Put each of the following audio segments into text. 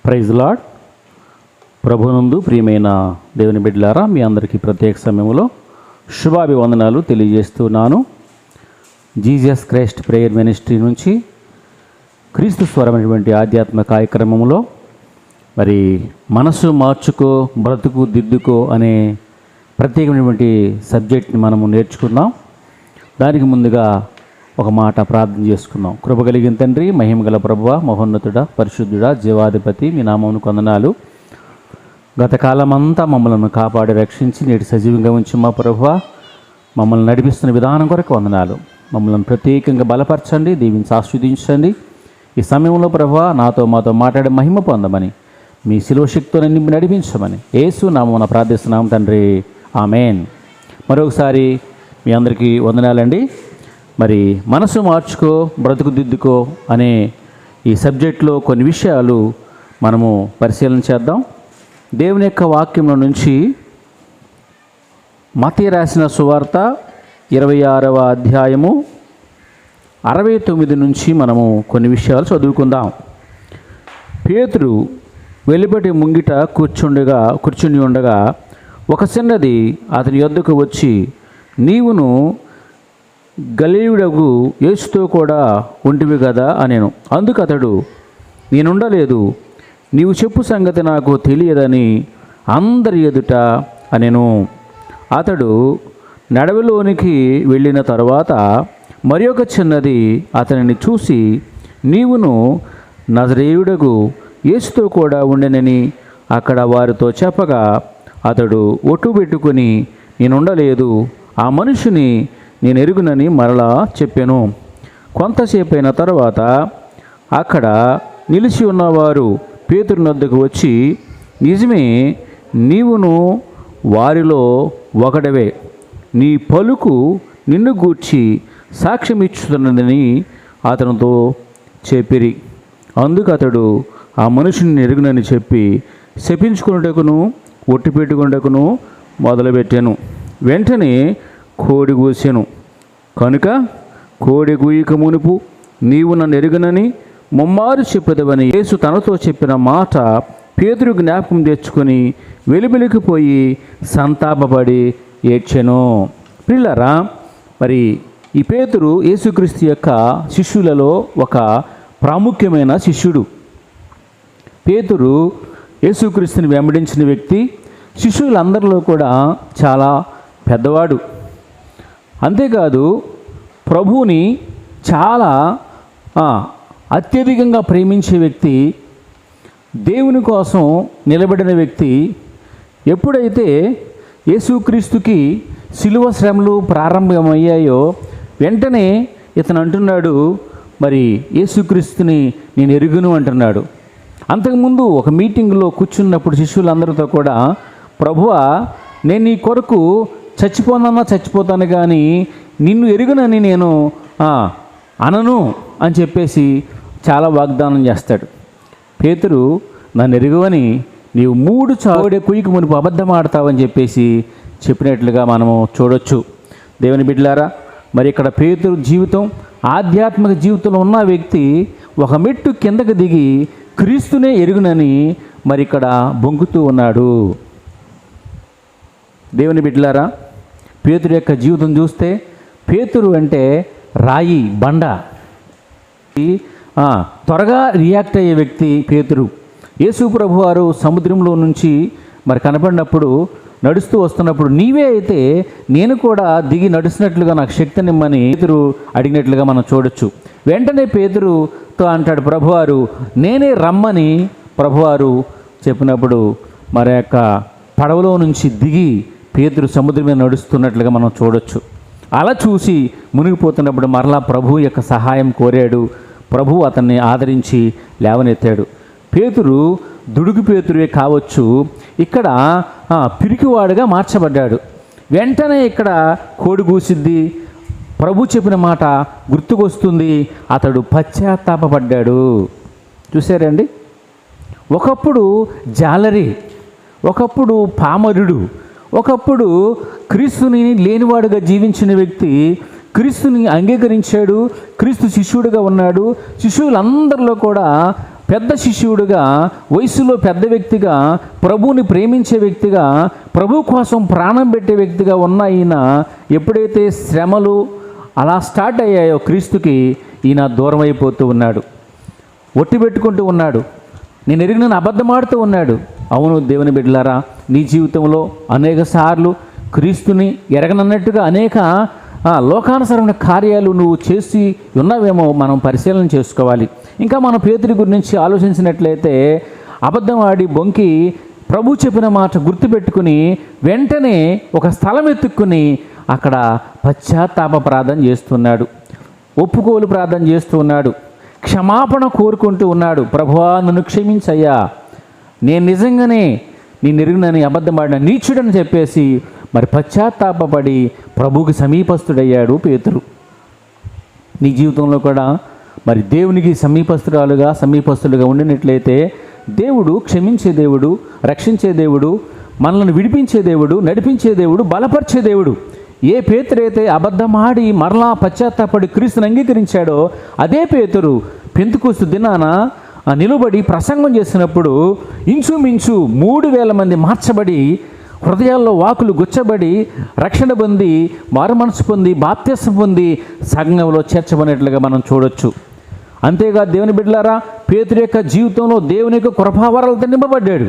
Praise lord. ప్రభునందు ప్రియమైన దేవుని బిడ్డలారా, మీ అందరికీ ప్రత్యేక సమయంలో శుభాభివందనాలు తెలియజేస్తున్నాను. జీసస్ క్రైస్ట్ ప్రేయర్ మినిస్ట్రీ నుంచి క్రీస్తు స్వరమైనటువంటి ఆధ్యాత్మిక కార్యక్రమంలో మరి మనసు మార్చుకో బ్రతుకు దిద్దుకో అనే ప్రత్యేకమైనటువంటి సబ్జెక్ట్ని మనము నేర్చుకున్నాం. దానికి ముందుగా ఒక మాట ప్రార్థన చేసుకున్నాం. కృప కలిగిన తండ్రి, మహిమగల ప్రభువా, మహోన్నతుడా, పరిశుద్ధుడా, జీవాధిపతి, మీ నామమును వందనాలు. గత కాలమంతా మమ్మల్ని కాపాడి రక్షించి నేటి సజీవంగా ఉంచి మా ప్రభువా, మమ్మల్ని నడిపిస్తున్న విధానం కొరకు వందనాలు. మమ్మల్ని ప్రత్యేకంగా బలపరచండి, దీవించి ఆస్వాదించండి. ఈ సమయంలో ప్రభువా మాతో మాట్లాడే మహిమ పొందమని, మీ శిలువ శక్తితో నింపి నడిపించమని యేసు నామమున ప్రార్థిస్తున్నాం తండ్రి, ఆమేన్. మరొకసారి మీ అందరికీ వందనాలండి. మరి మనసు మార్చుకో బ్రతుకు దిద్దుకో అనే ఈ సబ్జెక్టులో కొన్ని విషయాలు మనము పరిశీలన చేద్దాం. దేవుని యొక్క వాక్యంలో నుంచి మత్తయి రాసిన సువార్త 26వ అధ్యాయము 69 నుంచి మనము కొన్ని విషయాలు చదువుకుందాం. పేతురు వెలుపటి ముంగిట కూర్చుని ఉండగా ఒక చిన్నది అతని యొద్దకు వచ్చి, నీవును గలిలయుడగు యేసుతో కూడా ఉంటివి కదా అనెను. అందుకు అతడు, నేనుండలేదు, నీవు చెప్పు సంగతి నాకు తెలియదని అందరి ఎదుట అనెను. అతడు నడవలోనికి వెళ్ళిన తరువాత మరి ఒక చిన్నది అతనిని చూసి, నీవును నజరేయుడగు యేసుతో కూడా ఉండెనని అక్కడ వారితో చెప్పగా, అతడు ఒట్టు పెట్టుకుని, నేనుండలేదు, ఆ మనిషిని నేను ఎరుగునని మరలా చెప్పాను. కొంతసేపు అయిన తర్వాత అక్కడ నిలిచి ఉన్నవారు పేతురు వద్దకు వచ్చి, నిజమే, నీవును వారిలో ఒకడవే, నీ పలుకు నిన్ను గూర్చి సాక్ష్యం ఇచ్చుతున్నదని అతనితో చెప్పిరి. అందుకు అతడు ఆ మనిషిని ఎరుగునని చెప్పి శపించుకున్నటకును ఒట్టి పెట్టుకున్నటకును మొదలుపెట్టాను. వెంటనే కోడి కూసెను. కనుక కోడి కూయక మునుపు నీవు నన్ను ఎరుగనని ముమ్మారు చెప్పదవని యేసు తనతో చెప్పిన మాట పేతురు జ్ఞాపకం తెచ్చుకొని వెలుబెలికి పోయి సంతాపపడి ఏడ్చెను. ప్రియులారా, మరి ఈ పేతురు యేసుక్రీస్తు యొక్క శిష్యులలో ఒక ప్రాముఖ్యమైన శిష్యుడు. పేతురు యేసుక్రీస్తుని వెంబడించిన వ్యక్తి, శిష్యులందరిలో కూడా చాలా పెద్దవాడు. అంతేకాదు, ప్రభువుని చాలా అత్యధికంగా ప్రేమించే వ్యక్తి, దేవుని కోసం నిలబడిన వ్యక్తి. ఎప్పుడైతే యేసుక్రీస్తుకి శిలువ శ్రమలు ప్రారంభమయ్యాయో వెంటనే ఇతను అంటున్నాడు, మరి యేసుక్రీస్తుని నేను ఎరుగును అంటున్నాడు. అంతకుముందు ఒక మీటింగ్లో కూర్చున్నప్పుడు శిష్యులందరితో కూడా, ప్రభువా, నేను నీ కొరకు చచ్చిపోతాను కానీ నిన్ను ఎరుగునని నేను అనను అని చెప్పేసి చాలా వాగ్దానం చేస్తాడు. పేతురు, నన్ను ఎరుగువని నీవు 3 చావుడే కుయ్యకు మునుపు అబద్ధం ఆడతావని చెప్పేసి చెప్పినట్లుగా మనము చూడొచ్చు. దేవుని బిడ్డలారా, మరి ఇక్కడ పేతురు జీవితం, ఆధ్యాత్మిక జీవితంలో ఉన్న వ్యక్తి ఒక మెట్టు కిందకు దిగి క్రీస్తునే ఎరుగునని మరి ఇక్కడ బొంకుతూ ఉన్నాడు. దేవుని బిడ్డలారా, పేతురు యొక్క జీవితం చూస్తే, పేతురు అంటే రాయి బండ, త్వరగా రియాక్ట్ అయ్యే వ్యక్తి పేతురు. యేసు ప్రభు వారు సముద్రంలో నుంచి మరి కనపడినప్పుడు, నడుస్తూ వస్తున్నప్పుడు, నీవే అయితే నేను కూడా దిగి నడుస్తున్నట్లుగా నాకు శక్తినిమ్మని పేతురు అడిగినట్లుగా మనం చూడొచ్చు. వెంటనే పేతురుతో అంటాడు ప్రభువారు, నేనే రమ్మని ప్రభువారు చెప్పినప్పుడు మరి యొక్క పడవలో నుంచి దిగి పేతురు సముద్రం మీద నడుస్తున్నట్లుగా మనం చూడొచ్చు. అలా చూసి మునిగిపోతున్నప్పుడు మరలా ప్రభు యొక్క సహాయం కోరాడు. ప్రభు అతన్ని ఆదరించి లేవనెత్తాడు. పేతురు దుడుగు పేతురే కావచ్చు, ఇక్కడ పిరికివాడుగా మార్చబడ్డాడు. వెంటనే ఇక్కడ కోడి కూసిద్ది, ప్రభు చెప్పిన మాట గుర్తుకొస్తుంది, అతడు పశ్చాత్తాపపడ్డాడు. చూసారండి, ఒకప్పుడు జాలరి, ఒకప్పుడు పామరుడు, ఒకప్పుడు క్రీస్తుని లేనివాడుగా జీవించిన వ్యక్తి క్రీస్తుని అంగీకరించాడు, క్రీస్తు శిష్యుడిగా ఉన్నాడు. శిష్యులందరిలో కూడా పెద్ద శిష్యుడిగా, వయసులో పెద్ద వ్యక్తిగా, ప్రభువుని ప్రేమించే వ్యక్తిగా, ప్రభు కోసం ప్రాణం పెట్టే వ్యక్తిగా ఉన్న ఈయన ఎప్పుడైతే శ్రమలు అలా స్టార్ట్ అయ్యాయో క్రీస్తుకి, ఈయన దూరం అయిపోతూ ఉన్నాడు, ఒట్టి పెట్టుకుంటూ ఉన్నాడు, నేను ఎరిగిన అబద్ధమాడుతూ ఉన్నాడు. అవును దేవుని బిడ్డలారా, నీ జీవితంలో అనేక సార్లు క్రీస్తుని ఎరగనన్నట్టుగా అనేక లోకానుసరమైన కార్యాలు నువ్వు చేసి ఉన్నావేమో మనం పరిశీలన చేసుకోవాలి. ఇంకా మన పేతురి గురించి ఆలోచించినట్లయితే, అబద్ధం ఆడి బొంకి ప్రభు చెప్పిన మాట గుర్తుపెట్టుకుని వెంటనే ఒక స్థలం ఎత్తుక్కుని అక్కడ పశ్చాత్తాప ప్రార్థన చేస్తున్నాడు, ఒప్పుకోలు ప్రార్థన చేస్తూ ఉన్నాడు, క్షమాపణ కోరుకుంటూ ఉన్నాడు. ప్రభువా నన్ను క్షమించయ్యా, నేను నిజంగానే నీ నెరుగునని అబద్ధమాడిన నీచుడని చెప్పేసి మరి పశ్చాత్తాపడి ప్రభువుకి సమీపస్తుడయ్యాడు పేతురు. నీ జీవితంలో కూడా మరి దేవునికి సమీపస్తులుగా ఉండినట్లయితే దేవుడు క్షమించే దేవుడు, రక్షించే దేవుడు, మనల్ని విడిపించే దేవుడు, నడిపించే దేవుడు, బలపరిచే దేవుడు. ఏ పేతురైతే అబద్ధమాడి మరలా పశ్చాత్తాపడి క్రీస్తుని అంగీకరించాడో అదే పేతురు పెంతెకొస్తు దినాన నిలబడి ప్రసంగం చేసినప్పుడు ఇంచుమించు 3,000 మంది మార్చబడి, హృదయాల్లో వాకులు గుచ్చబడి, రక్షణ పొంది, మారు మనసు పొంది, బాప్తిసం పొంది సంఘంలో చేర్చబడినట్లుగా మనం చూడొచ్చు. అంతేకాదు దేవుని బిడ్డలారా, పేతురు యొక్క జీవితంలో దేవుని యొక్క కృపావరాలతో నింపబడ్డాడు.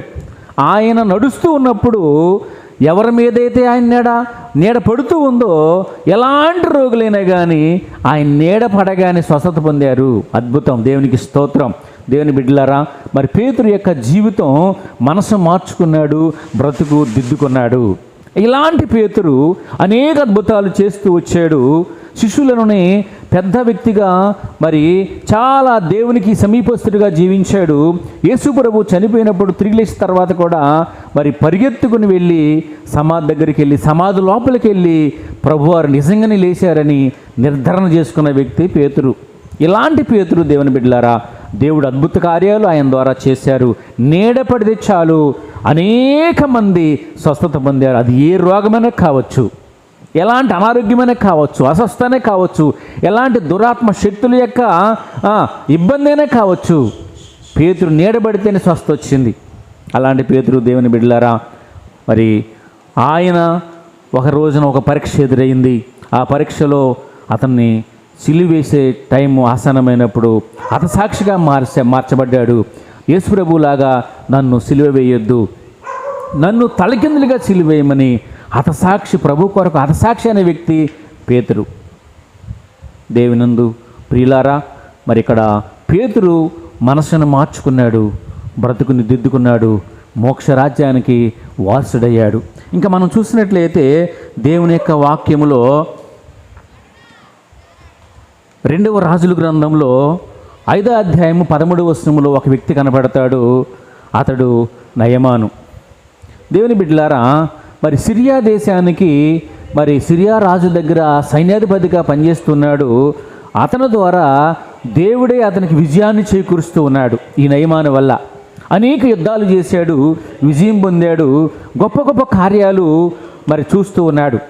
ఆయన నడుస్తూ ఉన్నప్పుడు ఎవరి మీదైతే ఆయన నీడ పడుతూ ఉందో ఎలాంటి రోగులైనా కానీ ఆయన నీడ పడగానే స్వస్థత పొందారు. అద్భుతం, దేవునికి స్తోత్రం. దేవుని బిడ్డలారా, మరి పేతురు యొక్క జీవితం మనసు మార్చుకున్నాడు, బ్రతుకు దిద్దుకున్నాడు. ఇలాంటి పేతురు అనేక అద్భుతాలు చేస్తూ వచ్చాడు. శిష్యులలోనే పెద్ద వ్యక్తిగా మరి చాలా దేవునికి సమీపస్తుడిగా జీవించాడు. యేసు ప్రభు చనిపోయినప్పుడు తిరిగి లేచిన తర్వాత కూడా మరి పరిగెత్తుకుని వెళ్ళి సమాధి దగ్గరికి వెళ్ళి, సమాధి లోపలికి వెళ్ళి ప్రభువారు నిజంగానే లేచారని నిర్ధారణ చేసుకున్న వ్యక్తి పేతురు. ఇలాంటి పేతురు దేవుని బిడ్డలారా, దేవుడు అద్భుత కార్యాలు ఆయన ద్వారా చేశారు. నీడపడితే చాలు అనేక మంది స్వస్థత పొందారు. అది ఏ రోగమైనా కావచ్చు, ఎలాంటి అనారోగ్యమైనా కావచ్చు, అస్వస్థనే కావచ్చు, ఎలాంటి దురాత్మ శక్తుల యొక్క ఇబ్బంది అయినా కావచ్చు, పేతురు నీడబడితేనే స్వస్థ వచ్చింది. అలాంటి పేతురు దేవుని బిడ్డలారా, మరి ఆయన ఒక రోజున ఒక పరీక్ష ఎదురైంది. ఆ పరీక్షలో అతన్ని సిలువేసే టైం ఆసనమైనప్పుడు హతసాక్షిగా మార్చబడ్డాడు. యేసు ప్రభులాగా నన్ను సిలువ వేయొద్దు, నన్ను తలకిందులుగా సిలువేయమని హతసాక్షి, ప్రభు కొరకు హతసాక్షి అనే వ్యక్తి పేతురు. దేవునందు ప్రియులారా, మరి ఇక్కడ పేతురు మనసును మార్చుకున్నాడు, బ్రతుకుని దిద్దుకున్నాడు, మోక్షరాజ్యానికి వారసుడయ్యాడు. ఇంకా మనం చూసినట్లయితే దేవుని యొక్క వాక్యములో 2వ రాజుల గ్రంథంలో 5వ అధ్యాయము 13వ వచనములో ఒక వ్యక్తి కనబడతాడు. అతడు నయమాను. దేవుని బిడ్డలారా, మరి సిరియా దేశానికి మరి సిరియా రాజు దగ్గర సైన్యాధిపతిగా పనిచేస్తున్నాడు. అతని ద్వారా దేవుడే అతనికి విజయాన్ని చేకూరుస్తూ ఉన్నాడు. ఈ నయమాను వల్ల అనేక యుద్ధాలు చేశాడు, విజయం పొందాడు, గొప్ప గొప్ప కార్యాలు మరి చూస్తూ ఉన్నాడు.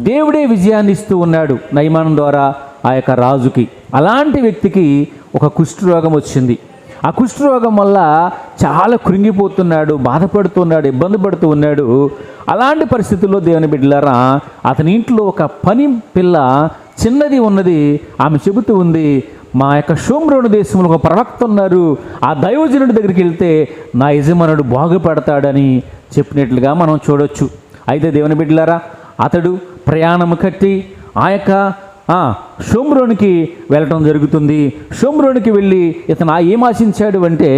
దేవుడే విజయాన్ని ఇస్తూ ఉన్నాడు నయమాను ద్వారా ఆ యొక్క రాజుకి. అలాంటి వ్యక్తికి ఒక కుష్ఠరోగం వచ్చింది. ఆ కుష్ఠరోగం వల్ల చాలా కృంగిపోతున్నాడు, బాధపడుతున్నాడు, ఇబ్బంది పడుతూ ఉన్నాడు. అలాంటి పరిస్థితుల్లో దేవుని బిడ్డలారా, అతని ఇంట్లో ఒక పని పిల్ల చిన్నది ఉన్నది. ఆమె చెబుతూ ఉంది, మా యొక్క షోమ్రోను దేశంలో ఒక ప్రవక్త ఉన్నారు, ఆ దైవజనుడి దగ్గరికి వెళ్తే నా యజమానుడు బాగుపడతాడని చెప్పినట్లుగా మనం చూడొచ్చు. అయితే దేవుని బిడ్డలారా, అతడు ప్రయాణం కట్టి ఆ యొక్క షోమ్రోనికి వెళ్ళటం జరుగుతుంది. షోమ్రోనికి వెళ్ళి ఇతను ఏం ఆశించాడు అంటే,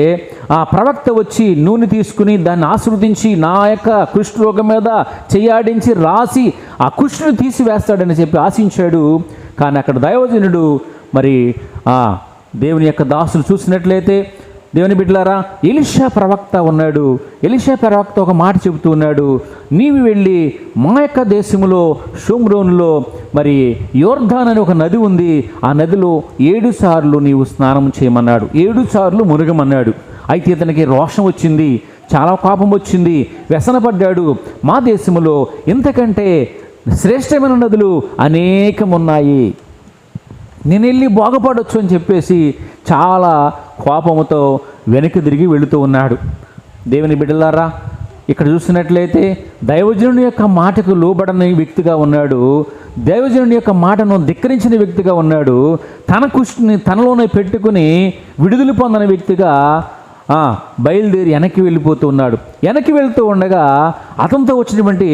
ఆ ప్రవక్త వచ్చి నూనె తీసుకుని దాన్ని ఆశీర్వదించి నా యొక్క కుష్ఠరోగం మీద చెయ్యాడించి రాసి ఆ కుష్ఠుని తీసివేస్తాడని చెప్పి ఆశించాడు. కానీ అక్కడ దైవజనుడు మరి దేవుని యొక్క దాసులు చూసినట్లయితే, దేవుని బిడ్డలారా, ఎలీషా ప్రవక్త ఉన్నాడు. ఎలీషా ప్రవక్త ఒక మాట చెబుతూ ఉన్నాడు, నీవు వెళ్ళి మా యొక్క దేశంలో షోమ్రోనులో మరి యోర్దాన్ అని ఒక నది ఉంది, ఆ నదిలో 7 సార్లు నీవు స్నానం చేయమన్నాడు, 7 సార్లు మునగమన్నాడు. అయితే ఇతనికి రోషం వచ్చింది, చాలా కోపం వచ్చింది, వ్యసనపడ్డాడు. మా దేశంలో ఇంతకంటే శ్రేష్టమైన నదులు అనేకం ఉన్నాయి, నేను వెళ్ళి బాగుపడవచ్చు అని చెప్పేసి చాలా కోపంతో వెనక్కి తిరిగి వెళుతూ ఉన్నాడు. దేవుని బిడ్డలారా, ఇక్కడ చూసినట్లయితే దైవజనుని యొక్క మాటకు లోబడని వ్యక్తిగా ఉన్నాడు. దైవజనుని యొక్క మాటను ధిక్కరించిన వ్యక్తిగా ఉన్నాడు. తన కుష్టిని తనలోనే పెట్టుకుని విడుదల పొందని వ్యక్తిగా బయలుదేరి వెనక్కి వెళ్ళిపోతూ ఉన్నాడు. వెనక్కి వెళ్తూ ఉండగా అతనితో వచ్చినటువంటి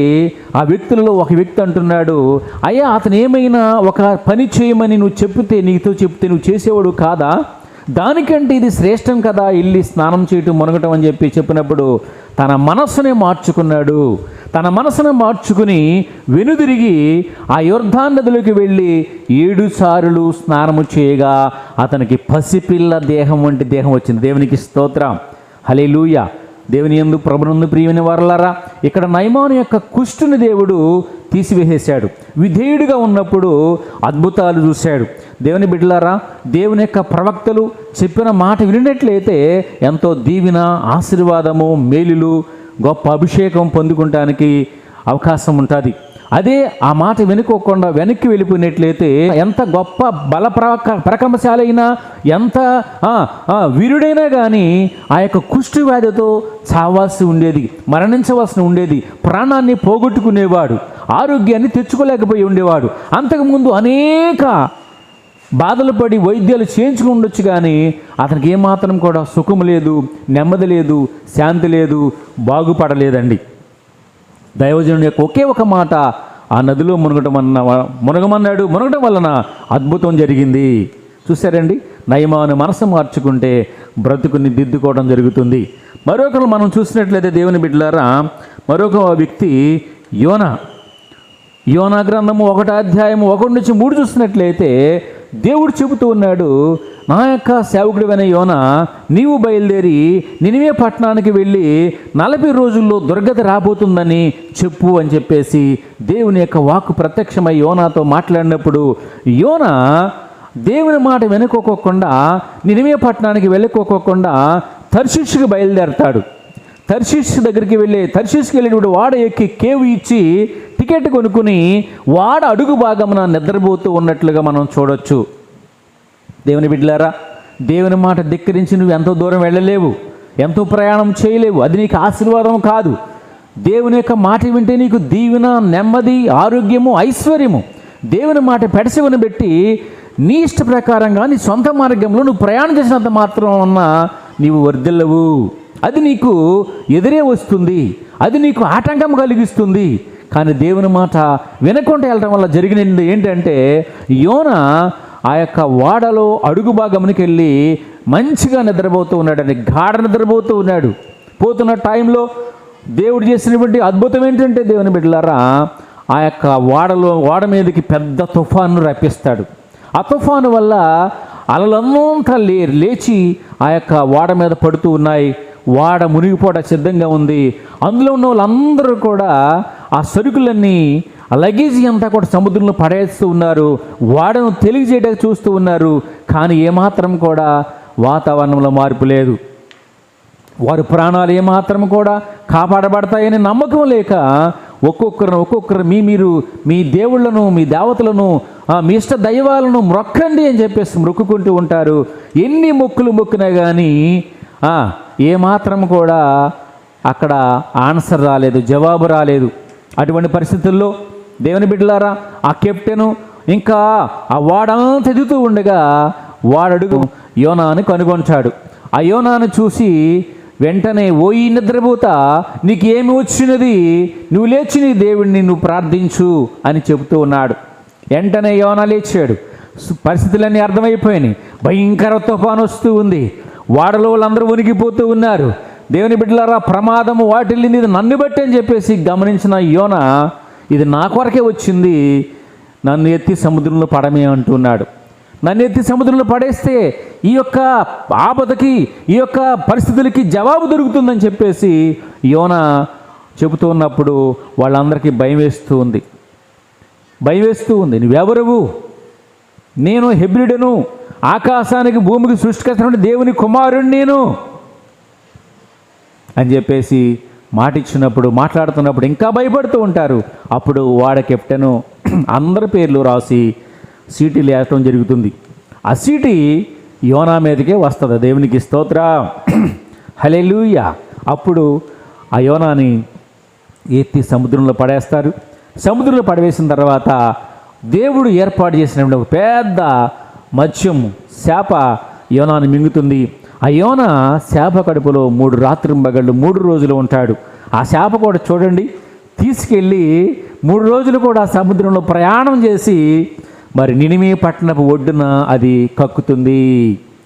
ఆ వ్యక్తులలో ఒక వ్యక్తి అంటున్నాడు, అయ్యా, అతను ఏమైనా ఒక పని చేయమని నువ్వు చెప్తే నువ్వు చేసేవాడు కాదా? దానికంటే ఇది శ్రేష్టం కదా వెళ్ళి స్నానం చేయటం మునగటం అని చెప్పినప్పుడు తన మనస్సునే మార్చుకున్నాడు. తన మనసును మార్చుకుని వెనుదిరిగి ఆ యొర్దాను నదిలోకి వెళ్ళి 7 సార్లు స్నానము చేయగా అతనికి పసిపిల్ల దేహం వంటి దేహం వచ్చింది. దేవునికి స్తోత్రం, హల్లెలూయా. దేవుని యందు ప్రభునందు ప్రియమైన వారలారా, ఇక్కడ నయమాను యొక్క కుష్టుని దేవుడు తీసివేసేశాడు. విధేయుడిగా ఉన్నప్పుడు అద్భుతాలు చూశాడు. దేవుని బిడ్డలారా, దేవుని యొక్క ప్రవక్తలు చెప్పిన మాట వినినట్లయితే ఎంతో దీవెన, ఆశీర్వాదము, మేలులు, గొప్ప అభిషేకం పొందుకుంటానికి అవకాశం ఉంటుంది. అదే ఆ మాట వెనుకోకుండా వెనక్కి వెళ్ళిపోయినట్లయితే ఎంత గొప్ప బల పరాక్రమశాలి అయినా, ఎంత వీరుడైనా కానీ ఆ యొక్క కుష్టి వ్యాధితో చావాల్సి ఉండేది, మరణించవలసి ఉండేది, ప్రాణాన్ని పోగొట్టుకునేవాడు, ఆరోగ్యాన్ని తెచ్చుకోలేకపోయి ఉండేవాడు. అంతకుముందు అనేక బాధలు పడి వైద్యాలు చేయించుకుని ఉండొచ్చు, కానీ అతనికి ఏమాత్రం కూడా సుఖం లేదు, నెమ్మది లేదు, శాంతి లేదు, బాగుపడలేదండి. దైవజనుడి యొక్క ఒకే ఒక మాట ఆ నదిలో మునగటం వలన అద్భుతం జరిగింది. చూశారండి, నయమాను మనసు మార్చుకుంటే బ్రతుకుని దిద్దుకోవడం జరుగుతుంది. మరొకరు మనం చూసినట్లయితే దేవుని బిడ్డలారా, మరొక వ్యక్తి యోనా గ్రంథము 1వ అధ్యాయము 1 నుంచి 3 చూసినట్లయితే దేవుడు చెబుతూ ఉన్నాడు, నా యొక్క సేవకుడివైన యోనా, నీవు బయలుదేరి నినివే పట్టణానికి వెళ్ళి 40 రోజుల్లో దుర్గతి రాబోతుందని చెప్పు అని చెప్పేసి దేవుని యొక్క వాక్కు ప్రత్యక్షమై యోనాతో మాట్లాడినప్పుడు యోనా దేవుని మాట వెనుకోకుండా, నినివే పట్టణానికి వెళ్ళకోకుండా తర్షీషుకి బయలుదేరతాడు. తర్షీషు దగ్గరికి వెళ్ళేటప్పుడు వాడ ఎక్కి కేవు ఇచ్చి టికెట్ కొనుక్కుని వాడ అడుగు భాగమున నిద్రపోతూ ఉన్నట్లుగా మనం చూడొచ్చు. దేవుని బిడ్డలారా, దేవుని మాట ధిక్కరించి నువ్వు ఎంతో దూరం వెళ్ళలేవు, ఎంతో ప్రయాణం చేయలేవు. అది నీకు ఆశీర్వాదం కాదు. దేవుని యొక్క మాట వింటే నీకు దీవెన, నెమ్మది, ఆరోగ్యము, ఐశ్వర్యము. దేవుని మాట పెడసివని పెట్టి నీ ఇష్ట ప్రకారంగా నీ సొంత మార్గంలో నువ్వు ప్రయాణం చేసినంత మాత్రం అన్నా నీవు వర్ధిల్లవు. అది నీకు ఎదురే వస్తుంది, అది నీకు ఆటంకం కలిగిస్తుంది. కానీ దేవుని మాట వినకుండా వెళ్ళడం వల్ల జరిగినది ఏంటంటే, యోనా ఆ యొక్క వాడలో అడుగు భాగమునికి వెళ్ళి మంచిగా నిద్రపోతూ ఉన్నాడని, గాఢ నిద్రపోతూ ఉన్నాడు. పోతున్న టైంలో దేవుడు చేసినటువంటి అద్భుతం ఏంటంటే, దేవుని బిడ్డలారా, ఆ యొక్క వాడ మీదకి పెద్ద తుఫాను రప్పిస్తాడు. ఆ తుఫాను వల్ల అలలంతా లేచి ఆ యొక్క వాడ మీద పడుతూ ఉన్నాయి. వాడ మునిగిపోట సిద్ధంగా ఉంది. అందులో ఉన్న వాళ్ళందరూ కూడా ఆ సరుకులన్నీ, ఆ లగేజీ అంతా కూడా సముద్రంలో పడేస్తూ ఉన్నారు. వాడను తెలియజేయడానికి చూస్తూ ఉన్నారు. కానీ ఏమాత్రం కూడా వాతావరణంలో మార్పు లేదు. వారి ప్రాణాలు ఏమాత్రం కూడా కాపాడబడతాయని నమ్మకం లేక ఒక్కొక్కరు మీరు మీ దేవుళ్లను, మీ దేవతలను, మీ ఇష్ట దైవాలను మొక్కండి అని చెప్పేసి మొక్కుకుంటూ ఉంటారు. ఎన్ని మొక్కులు కానీ ఏమాత్రం కూడా అక్కడ ఆన్సర్ రాలేదు, జవాబు రాలేదు. అటువంటి పరిస్థితుల్లో దేవుని బిడ్డలారా, ఆ కెప్టెను ఇంకా ఆ వాడంతా ఎదుగుతూ ఉండగా వాడడుగు యోనాను కనుగొంటాడు. ఆ యోనాను చూసి వెంటనే, ఓయి నిద్రపోతా, నీకేమి వచ్చినది, నువ్వు లేచి నీ దేవుడిని నువ్వు ప్రార్థించు అని చెబుతూ ఉన్నాడు. వెంటనే యోనా లేచాడు. పరిస్థితులన్నీ అర్థమైపోయినాయి. భయంకర తుఫాను వస్తూ ఉంది. వాడలో వాళ్ళందరూ వణికిపోతూ ఉన్నారు. దేవుని బిడ్డలారా, ప్రమాదము వాటిల్లింది, ఇది నన్ను బట్టి అని చెప్పేసి గమనించిన యోనా, ఇది నా కొరకే వచ్చింది, నన్ను ఎత్తి సముద్రంలో పడమే అంటున్నాడు. నన్ను ఎత్తి సముద్రంలో పడేస్తే ఈ యొక్క ఆపదకి, ఈ యొక్క పరిస్థితులకి జవాబు దొరుకుతుందని చెప్పేసి యోనా చెబుతూ ఉన్నప్పుడు వాళ్ళందరికీ భయం వేస్తూ ఉంది. నువ్వెవరువు? నేను హెబ్రీయుడను, ఆకాశానికి భూమికి సృష్టికర్త దేవుని కుమారుడు నేను అని చెప్పేసి మాట్లాడుతున్నప్పుడు ఇంకా భయపడుతూ ఉంటారు. అప్పుడు వాడ కెప్టెను అందరి పేర్లు రాసి సీటీలు వేయటం జరుగుతుంది. ఆ సీటీ యోనా మీదకే వస్తుంది. దేవునికి స్తోత్రం, హల్లెలూయా. అప్పుడు ఆ యోనాని ఎత్తి సముద్రంలో పడేస్తారు. సముద్రంలో పడవేసిన తర్వాత దేవుడు ఏర్పాటు చేసిన ఒక పెద్ద మత్స్యం చేప యోనాని మింగుతుంది. ఆ యోన చేప కడుపులో 3 రాత్రింబగళ్ళు 3 రోజులు ఉంటాడు. ఆ చేప కూడా చూడండి, తీసుకెళ్ళి 3 రోజులు కూడా సముద్రంలో ప్రయాణం చేసి మరి నినివే పట్టణపు ఒడ్డున అది కక్కుతుంది.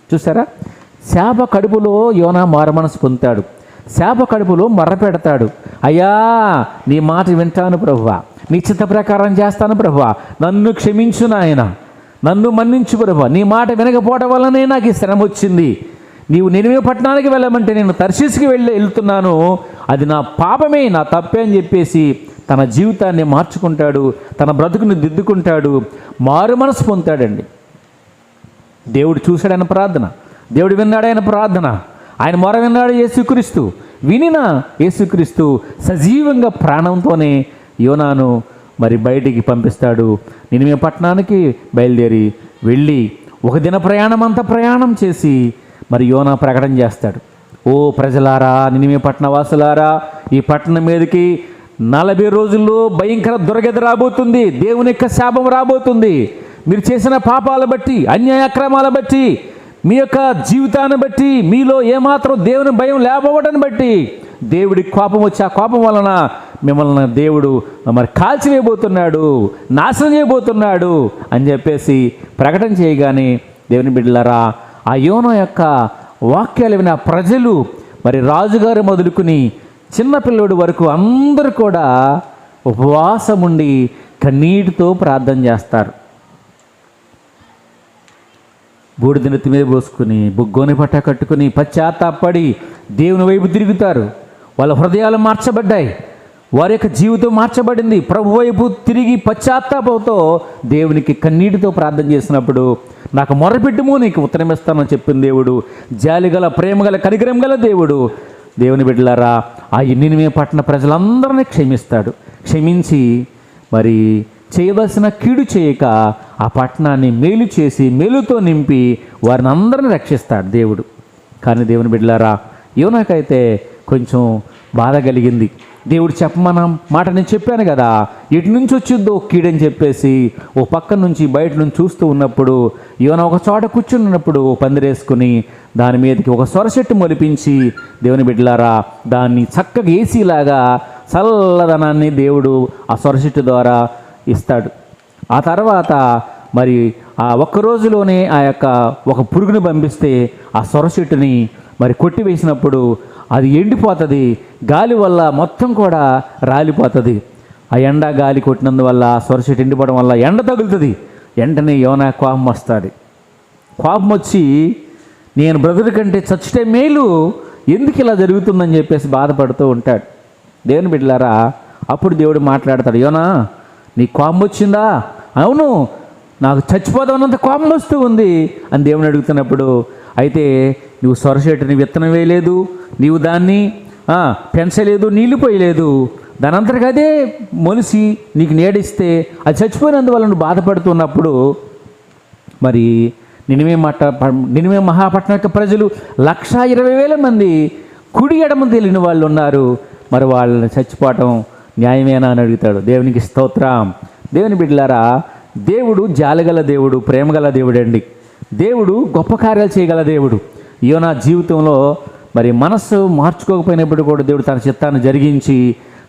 చూసారా, చేప కడుపులో యోనా మారుమనసు పొందుతాడు. చేప కడుపులో మర్ర పెడతాడు, అయ్యా నీ మాట వింటాను ప్రభువా, నీ చిత్త ప్రకారం చేస్తాను ప్రభువా, నన్ను క్షమించు నాయన, నన్ను మన్నించు ప్రభువా, నీ మాట వినకపోవడం వల్లనే నాకు ఈ శ్రమ వచ్చింది. నీవు నినివే పట్టణానికి వెళ్ళమంటే నేను తర్షీసుకి వెళ్తున్నాను, అది నా పాపమే, నా తప్పే అని చెప్పేసి తన జీవితాన్ని మార్చుకుంటాడు, తన బ్రతుకుని దిద్దుకుంటాడు, మారు మనసు పొందుతాడండి. దేవుడు చూశాడైన ప్రార్థన, దేవుడు విన్నాడైన ప్రార్థన, ఆయన మొర విన్నాడు యేసుక్రీస్తు. వినిన యేసుక్రీస్తు సజీవంగా ప్రాణంతోనే యోనాను మరి బయటికి పంపిస్తాడు. నినివే పట్టణానికి బయలుదేరి వెళ్ళి 1 దిన ప్రయాణం అంతా ప్రయాణం చేసి మరి యోనా ప్రకటన చేస్తాడు. ఓ ప్రజలారా, నినివే పట్టణ వాసులారా, ఈ పట్టణం మీదకి 40 రోజుల్లో భయంకర దుర్గతి రాబోతుంది, దేవుని యొక్క శాపం రాబోతుంది. మీరు చేసిన పాపాల బట్టి, అన్యాయక్రమాల బట్టి, మీ యొక్క జీవితాన్ని బట్టి, మీలో ఏమాత్రం దేవుని భయం లేకపోవడాన్ని బట్టి దేవుడి కోపం వచ్చి ఆ కోపం వలన మిమ్మల్ని దేవుడు మరి కాల్చివేయబోతున్నాడు, నాశనం చేయబోతున్నాడు అని చెప్పేసి ప్రకటన చేయగానే దేవుని బిడ్డలారా, ఆ యోనా యొక్క వాక్యాలు విన్న ప్రజలు మరి రాజుగారు మొదలుకుని చిన్నపిల్లడి వరకు అందరూ కూడా ఉపవాసం ఉండి కన్నీటితో ప్రార్థన చేస్తారు. బూడిద నెత్తి మీద పోసుకుని బుగ్గోని పట్ట కట్టుకుని పశ్చాత్తాపడి దేవుని వైపు తిరుగుతారు. వాళ్ళ హృదయాలు మార్చబడ్డాయి, వారి యొక్క జీవితం మార్చబడింది. ప్రభు వైపు తిరిగి పశ్చాత్తాపంతో దేవునికి కన్నీటితో ప్రార్థన చేసినప్పుడు, నాకు మొరపెట్టుము నీకు ఉత్తరం ఇస్తానని చెప్పిన దేవుడు, జాలిగల ప్రేమగల కనికరం గల దేవుడు. దేవుని బిడ్డలారా, ఆ నినివే పట్టణ ప్రజలందరినీ క్షమిస్తాడు. క్షమించి మరి చేయవలసిన కీడు చేయక ఆ పట్టణాన్ని మేలు చేసి మేలుతో నింపి వారిని అందరిని రక్షిస్తాడు దేవుడు. కానీ దేవుని బిడ్డలారా, యోనాకైతే కొంచెం బాధ కలిగింది. దేవుడు చెప్పమన్న మాట నేను చెప్పాను కదా, ఇటు నుంచి వచ్చిద్దో కీడని చెప్పేసి ఓ పక్క నుంచి బయట నుంచి చూస్తూ ఉన్నప్పుడు యోనా ఒక చోట కూర్చుని ఉన్నప్పుడు పందిరేసుకుని దాని మీదకి ఒక సొరచెట్టు మొలిపించి, దేవుని బిడ్డలారా, దాన్ని చక్కగా ఏసీలాగా చల్లదనాన్ని దేవుడు ఆ సొరచెట్టు ద్వారా ఇస్తాడు. ఆ తర్వాత మరి ఆ ఒక్క రోజులోనే ఆ యొక్క ఒక పురుగుని పంపిస్తే ఆ సొరచెట్టుని మరి కొట్టివేసినప్పుడు అది ఎండిపోతుంది, గాలి వల్ల మొత్తం కూడా రాలిపోతుంది. ఆ ఎండ గాలి కొట్టినందువల్ల సొరచెట్టు ఎండిపోవడం వల్ల ఎండ తగులుతుంది. వెంటనే యోనా కోపం వస్తుంది. కోపం వచ్చి నేను బ్రదర్ కంటే చచ్చితే మేలు, ఎందుకు ఇలా జరుగుతుందని చెప్పేసి బాధపడుతూ ఉంటాడు. దేవుని బిడ్డలారా, అప్పుడు దేవుడు మాట్లాడతాడు, యోనా నీ కోపం వచ్చిందా? అవును, నాకు చచ్చిపోదామన్నంత కోపం వస్తూ ఉంది అని దేవుని అడుగుతున్నప్పుడు, అయితే నువ్వు సొరచెట్టుని విత్తనం వేయలేదు, నీవు దాన్ని పెంచలేదు, నీళ్లు పోయలేదు, దాని అంతటికి అదే మొలిసి నీకు నీడిస్తే అది చచ్చిపోయినందువల్ల నువ్వు బాధపడుతున్నప్పుడు మరి నినివే మహాపట్నం యొక్క ప్రజలు 120,000 మంది కుడి ఎడమ తెలియని వాళ్ళు ఉన్నారు, మరి వాళ్ళని చచ్చిపోవటం న్యాయమేనా అని అడుగుతాడు. దేవునికి స్తోత్రం. దేవుని బిడ్డలారా, దేవుడు జాలిగల దేవుడు, ప్రేమగల దేవుడు అండి. దేవుడు గొప్ప కార్యాలు చేయగల దేవుడు. యోనా జీవితంలో మరి మనస్సు మార్చుకోకపోయినప్పుడు కూడా దేవుడు తన చిత్తాన్ని జరిగించి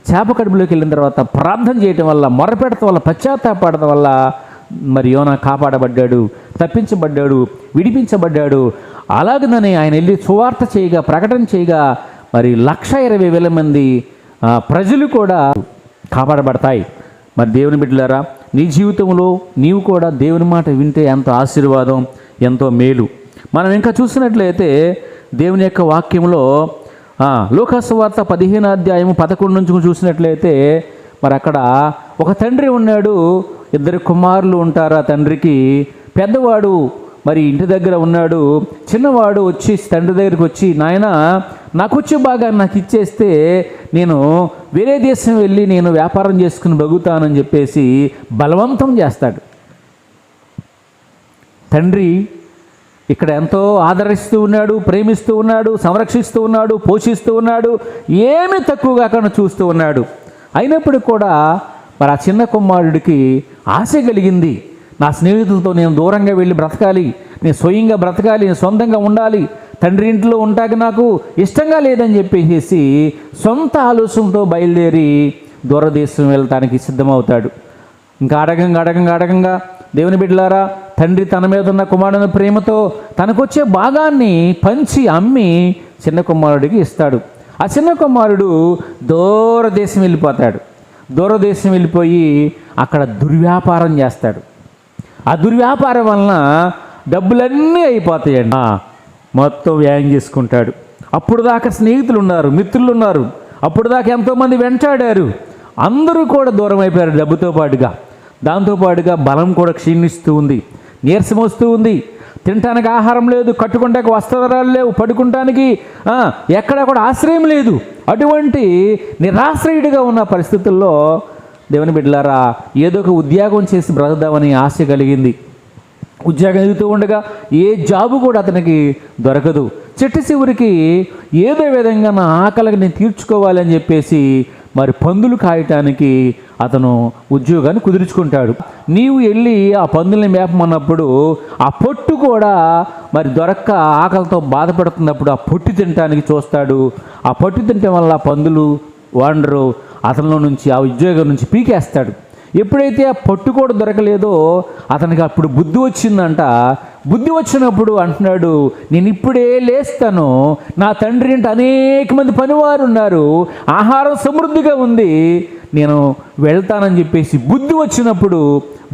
చేప కడుపులోకి వెళ్ళిన తర్వాత ప్రార్థన చేయటం వల్ల, మొరపెడటం వల్ల, పశ్చాత్తాపడటం వల్ల మరి యోనా కాపాడబడ్డాడు, తప్పించబడ్డాడు, విడిపించబడ్డాడు. అలాగనే ఆయన వెళ్ళి సువార్త చేయగా, ప్రకటన చేయగా మరి 120,000 మంది ప్రజలు కూడా కాపాడబడతాయి. మరి దేవుని బిడ్డలారా, నీ జీవితంలో నీవు కూడా దేవుని మాట వింటే ఎంతో ఆశీర్వాదం, ఎంతో మేలు. మనం ఇంకా చూసినట్లయితే దేవుని యొక్క వాక్యంలో లూకాసు వార్త 15వ అధ్యాయం 11 నుంచి చూసినట్లయితే మరి అక్కడ ఒక తండ్రి ఉన్నాడు, 2 కుమారులు ఉంటారు. ఆ తండ్రికి పెద్దవాడు మరి ఇంటి దగ్గర ఉన్నాడు, చిన్నవాడు వచ్చి తండ్రి దగ్గరికి వచ్చి, నాయన నాకు వచ్చే భాగాన్ని నాకు ఇచ్చేస్తే నేను వేరే దేశం వెళ్ళి నేను వ్యాపారం చేసుకుని బతుకుతానని చెప్పేసి బలవంతం చేస్తాడు. తండ్రి ఇక్కడ ఎంతో ఆదరిస్తూ ఉన్నాడు, ప్రేమిస్తూ ఉన్నాడు, సంరక్షిస్తూ ఉన్నాడు, పోషిస్తూ ఉన్నాడు, ఏమీ తక్కువ కాకుండా చూస్తూ ఉన్నాడు. అయినప్పుడు కూడా మరి ఆ చిన్న కుమారుడికి ఆశ కలిగింది. నా స్నేహితులతో నేను దూరంగా వెళ్ళి బ్రతకాలి, నేను స్వయంగా బ్రతకాలి, నేను సొంతంగా ఉండాలి, తండ్రి ఇంట్లో ఉంటాక నాకు ఇష్టంగా లేదని చెప్పేసి సొంత ఆలోచనతో బయలుదేరి దూరదేశం వెళ్ళటానికి సిద్ధమవుతాడు. ఇంకా అడగంగా దేవుని బిడ్డలారా, తండ్రి తన మీద ఉన్న కుమారుని ప్రేమతో తనకొచ్చే భాగాన్ని పంచి అమ్మి చిన్న కుమారుడికి ఇస్తాడు. ఆ చిన్న కుమారుడు దూరదేశం వెళ్ళిపోతాడు. దూరదేశం వెళ్ళిపోయి అక్కడ దుర్వ్యాపారం చేస్తాడు. ఆ దుర్వ్యాపారం వలన డబ్బులన్నీ అయిపోతాయండి. మొత్తం వ్యయం చేసుకుంటాడు. అప్పుడు దాకా స్నేహితులు ఉన్నారు, మిత్రులు ఉన్నారు, అప్పుడు దాకా ఎంతోమంది వెంటాడారు, అందరూ కూడా దూరం అయిపోయారు డబ్బుతో పాటుగా. దాంతోపాటుగా బలం కూడా క్షీణిస్తూ ఉంది, నీరసం వస్తూ ఉంది, తినటానికి ఆహారం లేదు, కట్టుకుంటానికి వస్త్రాలు లేవు, పడుకుంటానికి ఎక్కడ కూడా ఆశ్రయం లేదు. అటువంటి నిరాశ్రయుడిగా ఉన్న పరిస్థితుల్లో దేవుని బిడ్డలారా, ఏదో ఒక ఉద్యోగం చేసి బ్రతుకుదామని ఆశ కలిగింది. ఉద్యోగం ఎదుగుతూ ఉండగా ఏ జాబు కూడా అతనికి దొరకదు. చెట్టు చివరికి ఏదో విధంగా నా ఆకలికి నేను తీర్చుకోవాలని చెప్పేసి మరి పందులు కాయటానికి అతను ఉద్యోగాన్ని కుదుర్చుకుంటాడు. నీవు వెళ్ళి ఆ పందుల్ని మేపమన్నప్పుడు ఆ పొట్టు కూడా మరి దొరక్క ఆకలితో బాధపడుతున్నప్పుడు ఆ పొట్టు తినటానికి చూస్తాడు. ఆ పొట్టు తినటం వల్ల పందులు వాండరు అతనిలో నుంచి, ఆ ఉద్యోగం నుంచి పీకేస్తాడు. ఎప్పుడైతే ఆ పొట్టు కూడా దొరకలేదో అతనికి అప్పుడు బుద్ధి వచ్చిందంట. బుద్ధి వచ్చినప్పుడు అంటున్నాడు, నేను ఇప్పుడే లేస్తాను, నా తండ్రి ఇంటి అనేక మంది పనివారు ఉన్నారు, ఆహారం సమృద్ధిగా ఉంది, నేను వెళ్తానని చెప్పేసి బుద్ధి వచ్చినప్పుడు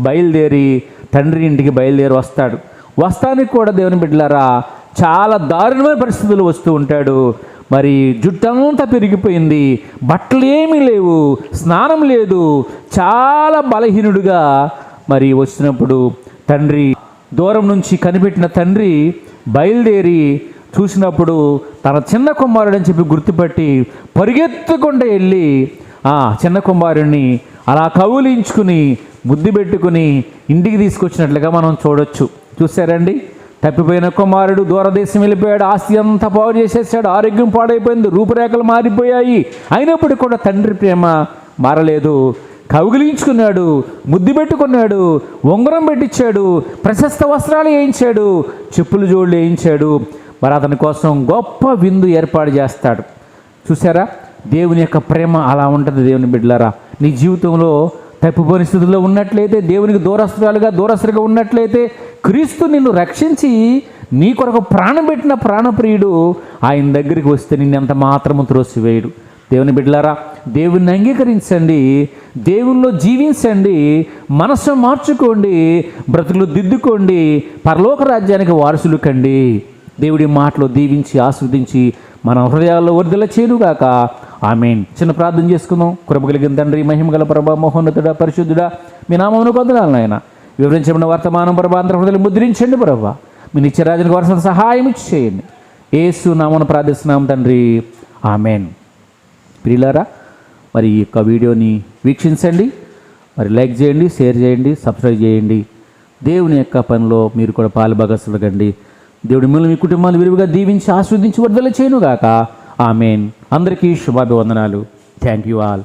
బయలుదేరి తండ్రి ఇంటికి బయలుదేరి వస్తాడు. వస్తానికి కూడా దేవుని బిడ్డలారా చాలా దారుణమైన పరిస్థితులు వస్తూ ఉంటాడు. మరి జుట్టంతా పెరిగిపోయింది, బట్టలు ఏమీ లేవు, స్నానం లేదు, చాలా బలహీనుడుగా మరి వచ్చినప్పుడు తండ్రి దూరం నుంచి కనిపెట్టిన తండ్రి బయలుదేరి చూసినప్పుడు తన చిన్న కుమారుడని చెప్పి గుర్తుపట్టి పరిగెత్తకుండా వెళ్ళి ఆ చిన్న కుమారుడిని అలా కౌలించుకుని ముద్దు పెట్టుకుని ఇంటికి తీసుకొచ్చినట్లుగా మనం చూడొచ్చు. చూసారండి, తప్పిపోయిన కుమారుడు దూరదేశం వెళ్ళిపోయాడు, ఆస్తి అంతా పాడు చేసేసాడు, ఆరోగ్యం పాడైపోయింది, రూపురేఖలు మారిపోయాయి. అయినప్పుడు కూడా తండ్రి ప్రేమ మారలేదు. కౌగిలించుకున్నాడు, ముద్దు పెట్టుకున్నాడు, ఉంగరం పెట్టించాడు, ప్రశస్త వస్త్రాలు వేయించాడు, చెప్పులు జోళ్ళు వేయించాడు. మరి అతని కోసం గొప్ప విందు ఏర్పాటు చేస్తాడు. చూసారా, దేవుని యొక్క ప్రేమ అలా ఉంటుంది. దేవుని బిడ్డలారా, నీ జీవితంలో తప్పిపోయిన స్థితిలో ఉన్నట్లయితే, దేవునికి దూరస్తులుగా ఉన్నట్లయితే, క్రీస్తు నిన్ను రక్షించి నీ కొరకు ప్రాణం పెట్టిన ప్రాణప్రియుడు ఆయన దగ్గరికి వస్తే నిన్ను ఎంత మాత్రము త్రోసివేయడు. దేవుని బిడ్డలారా, దేవుణ్ణి అంగీకరించండి, దేవుల్లో జీవించండి, మనసు మార్చుకోండి, బ్రతుకులు దిద్దుకోండి, పరలోక రాజ్యానికి వారసులు కండి. దేవుడి మాటలో దీవించి ఆస్వాదించి మన హృదయాల్లో వర్ధల చేరుగాక. ఆమేన్. చిన్న ప్రార్థన చేసుకుందాం. కృప కలిగిన తండ్రి, మహిమగల ప్రభా, మహోన్నతుడా, పరిశుద్ధుడా, మీ నామమును పొందనాలి నాయన. వివరించబడిన వర్తమానం ప్రభా అందరి హృదయాలు ముద్రించండి ప్రభా. మీ నిత్యరాజునికి వరుస సహాయం చేయండి. యేసు నామమున ప్రార్థిస్తున్నాం తండ్రి. ఆమేన్. ప్రియులారా, మరి ఈ యొక్క వీడియోని వీక్షించండి, మరి లైక్ చేయండి, షేర్ చేయండి, సబ్స్క్రైబ్ చేయండి. దేవుని యొక్క పనిలో మీరు కూడా పాలుభాగస్తులు కండి. దేవుడి మిమ్మల్ని మీ కుటుంబాన్ని విరివిగా దీవించి ఆస్వాదించి వర్ధల చేయనుగాక. ఆమేన్. అందరికీ శుభాభివందనాలు. Thank you all.